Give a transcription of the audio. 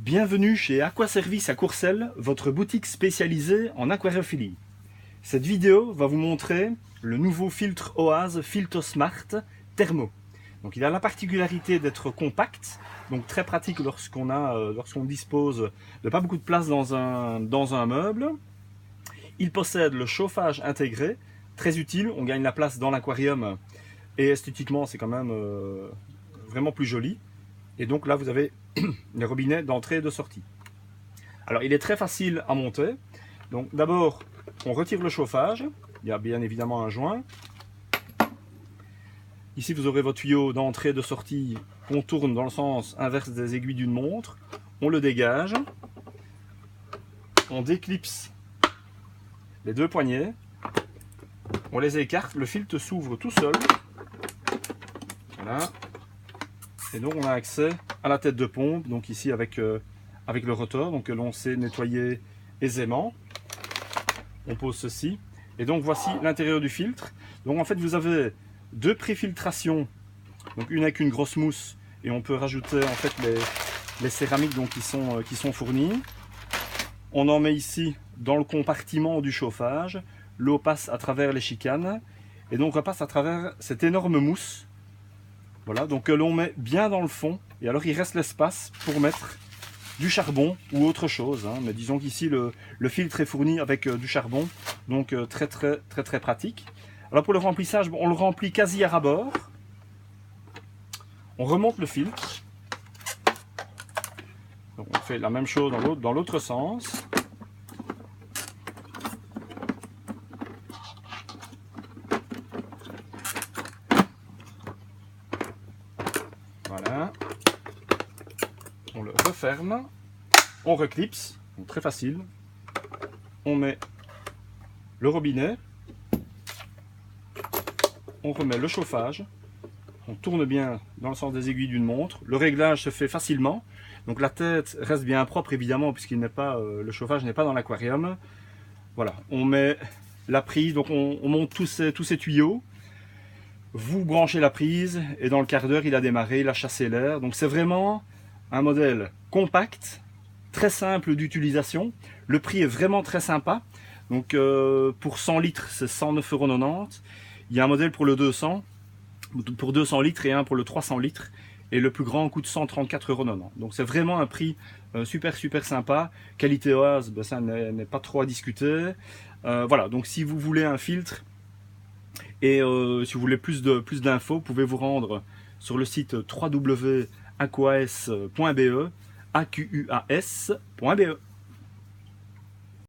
Bienvenue chez Aquaservice à Courcelles, votre boutique spécialisée en aquariophilie. Cette vidéo va vous montrer le nouveau filtre OASE Filtosmart Thermo. Donc il a la particularité d'être compact, donc très pratique lorsqu'on dispose de pas beaucoup de place dans un meuble. Il possède le chauffage intégré, très utile, on gagne la place dans l'aquarium et esthétiquement c'est quand même vraiment plus joli. Et donc là vous avez les robinets d'entrée et de sortie. Alors il est très facile à monter. Donc d'abord on retire le chauffage, il y a bien évidemment un joint. Ici vous aurez votre tuyau d'entrée et de sortie qu'on tourne dans le sens inverse des aiguilles d'une montre. On le dégage, on déclipse les deux poignées, on les écarte, le filtre s'ouvre tout seul. Voilà. Et donc on a accès à la tête de pompe, donc ici avec le rotor, donc que l'on sait nettoyer aisément. On pose ceci, et donc voici l'intérieur du filtre. Donc en fait vous avez deux préfiltrations, donc une avec une grosse mousse, et on peut rajouter en fait les céramiques donc, qui sont fournies. On en met ici dans le compartiment du chauffage, l'eau passe à travers les chicanes, et donc on passe à travers cette énorme mousse. Voilà, donc l'on met bien dans le fond, et alors il reste l'espace pour mettre du charbon ou autre chose, hein. Mais disons qu'ici le filtre est fourni avec du charbon, donc très pratique. Alors pour le remplissage, on le remplit quasi à ras-bord. On remonte le filtre. Donc on fait la même chose dans l'autre sens. Voilà. On le referme. On reclipse. Donc très facile. On met le robinet. On remet le chauffage. On tourne bien dans le sens des aiguilles d'une montre. Le réglage se fait facilement. Donc la tête reste bien propre évidemment puisqu'il n'est pas le chauffage n'est pas dans l'aquarium. Voilà. On met la prise. Donc on monte tous ces tuyaux. Vous branchez la prise et dans le quart d'heure il a démarré, il a chassé l'air. Donc c'est vraiment un modèle compact, très simple d'utilisation. Le prix est vraiment très sympa. Donc pour 100 litres c'est 109,90 €. Il y a un modèle pour le 200, pour 200 litres et un pour le 300 litres. Et le plus grand coûte 134,90 €. Donc c'est vraiment un prix super sympa. Qualité OASE, ben ça n'est pas trop à discuter. Voilà, donc si vous voulez un filtre, et si vous voulez plus d'infos, vous pouvez vous rendre sur le site www.aquas.be, aquas.be.